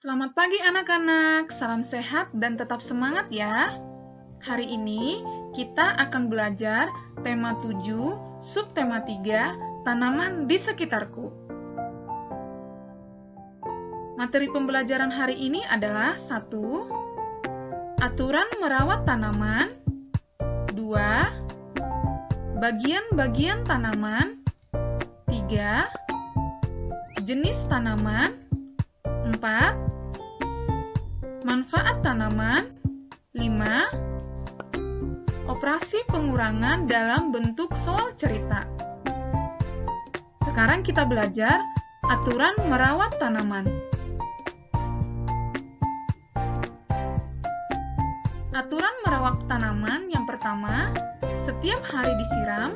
Selamat pagi anak-anak, salam sehat dan tetap semangat ya. Hari ini kita akan belajar tema 7, subtema 3, tanaman di sekitarku. Materi pembelajaran hari ini adalah 1. Aturan merawat tanaman. 2. Bagian-bagian tanaman. 3. Jenis tanaman. 4. Manfaat tanaman. 5. Operasi pengurangan dalam bentuk soal cerita. Sekarang kita belajar aturan merawat tanaman. Aturan merawat tanaman yang pertama, setiap hari disiram.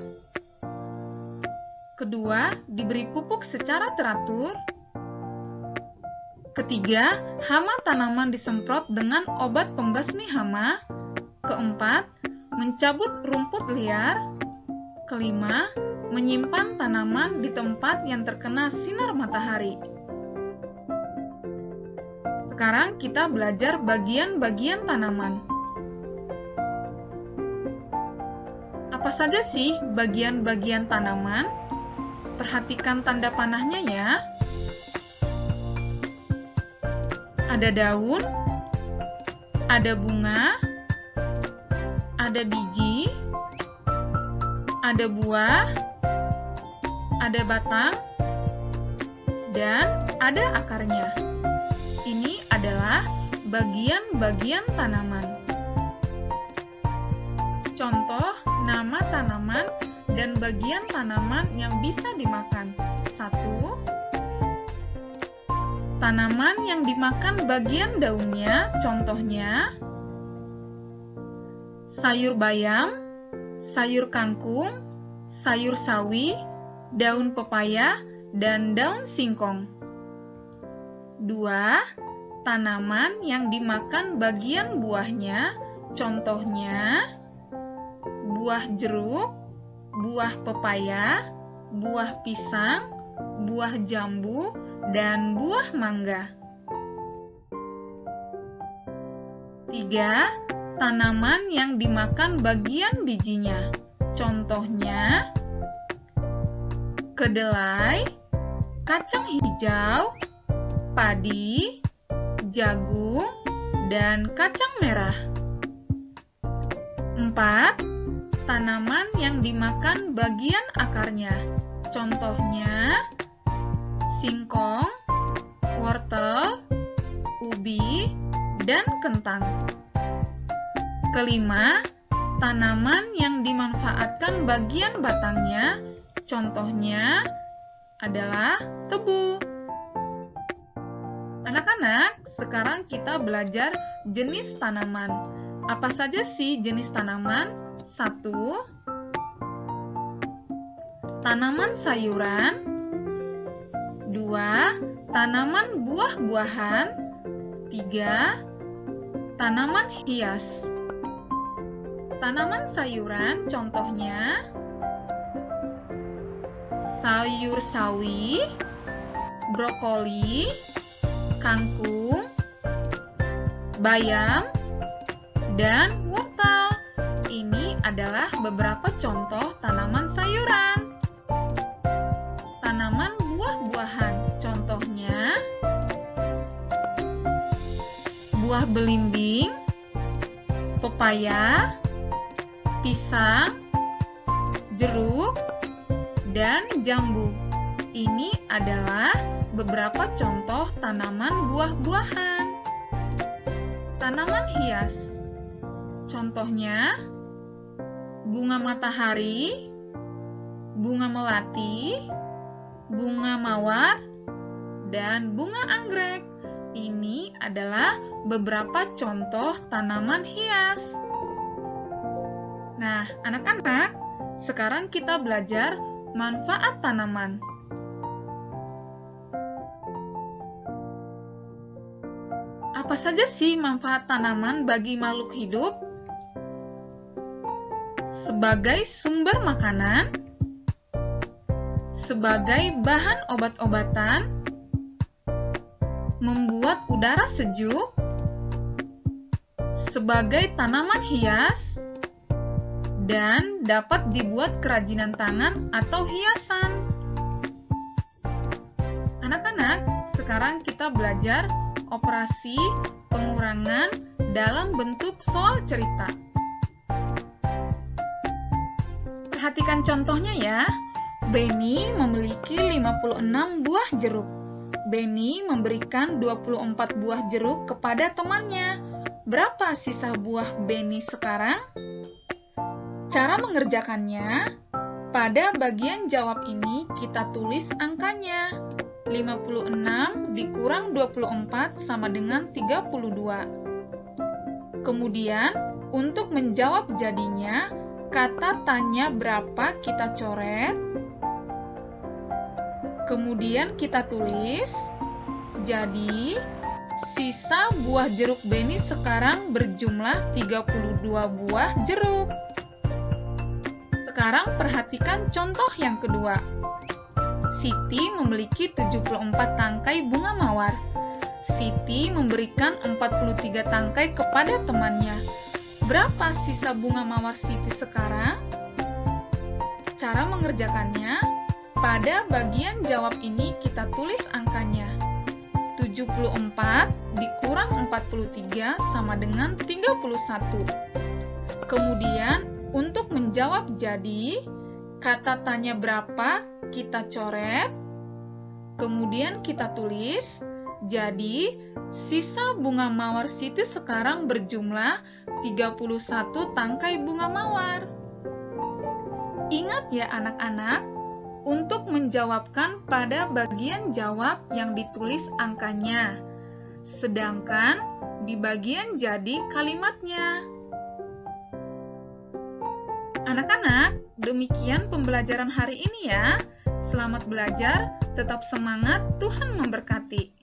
Kedua, diberi pupuk secara teratur. Ketiga, hama tanaman disemprot dengan obat pembasmi hama. Keempat, mencabut rumput liar. Kelima, menyimpan tanaman di tempat yang terkena sinar matahari. Sekarang kita belajar bagian-bagian tanaman. Apa saja sih bagian-bagian tanaman? Perhatikan tanda panahnya ya. Ada daun, ada bunga, ada biji, ada buah, ada batang, dan ada akarnya. Ini adalah bagian-bagian tanaman. Contoh nama tanaman dan bagian tanaman yang bisa dimakan. 1. Tanaman yang dimakan bagian daunnya, contohnya sayur bayam, sayur kangkung, sayur sawi, daun pepaya, dan daun singkong. 2. Tanaman yang dimakan bagian buahnya, contohnya buah jeruk, buah pepaya, buah pisang, buah jambu, dan buah mangga. 3. Tanaman yang dimakan bagian bijinya, contohnya kedelai, kacang hijau, padi, jagung, dan kacang merah. 4. Tanaman yang dimakan bagian akarnya, contohnya singkong, wortel, ubi, dan kentang. Kelima, tanaman yang dimanfaatkan bagian batangnya, contohnya adalah tebu. Anak-anak, sekarang kita belajar jenis tanaman. Apa saja sih jenis tanaman? 1. Tanaman sayuran. 2. Tanaman buah-buahan. 3. Tanaman hias. Tanaman sayuran contohnya sayur sawi, brokoli, kangkung, bayam, dan wortel. Ini adalah beberapa contoh tanaman sayuran. Tanaman buah-buahan, contohnya buah belimbing, pepaya, pisang, jeruk, dan jambu. Ini adalah beberapa contoh tanaman buah-buahan. Tanaman hias, contohnya bunga matahari, bunga melati, bunga mawar, dan bunga anggrek. Ini adalah beberapa contoh tanaman hias. Nah, anak-anak, sekarang kita belajar manfaat tanaman. Apa saja sih manfaat tanaman bagi makhluk hidup? Sebagai sumber makanan, sebagai bahan obat-obatan, membuat udara sejuk, sebagai tanaman hias, dan dapat dibuat kerajinan tangan atau hiasan. Anak-anak, sekarang kita belajar operasi pengurangan dalam bentuk soal cerita. Perhatikan contohnya ya. Benny memiliki 56 buah jeruk. Benny memberikan 24 buah jeruk kepada temannya. Berapa sisa buah Benny sekarang? Cara mengerjakannya, pada bagian jawab ini kita tulis angkanya. 56 dikurang 24 sama dengan 32. Kemudian, untuk menjawab jadinya, kata tanya berapa kita coret. Kemudian kita tulis, jadi sisa buah jeruk Benny sekarang berjumlah 32 buah jeruk. Sekarang perhatikan contoh yang kedua. Siti memiliki 74 tangkai bunga mawar. Siti memberikan 43 tangkai kepada temannya. Berapa sisa bunga mawar Siti sekarang? Cara mengerjakannya, pada bagian jawab ini kita tulis angkanya. 74 dikurang 43 sama dengan 31. Kemudian, untuk menjawab jadi, kata tanya berapa kita coret. Kemudian kita tulis, jadi sisa bunga mawar Siti sekarang berjumlah 31 tangkai bunga mawar. Ingat ya anak-anak, untuk menjawabkan pada bagian jawab yang ditulis angkanya, sedangkan di bagian jadi kalimatnya. Anak-anak, demikian pembelajaran hari ini ya. Selamat belajar, tetap semangat, Tuhan memberkati.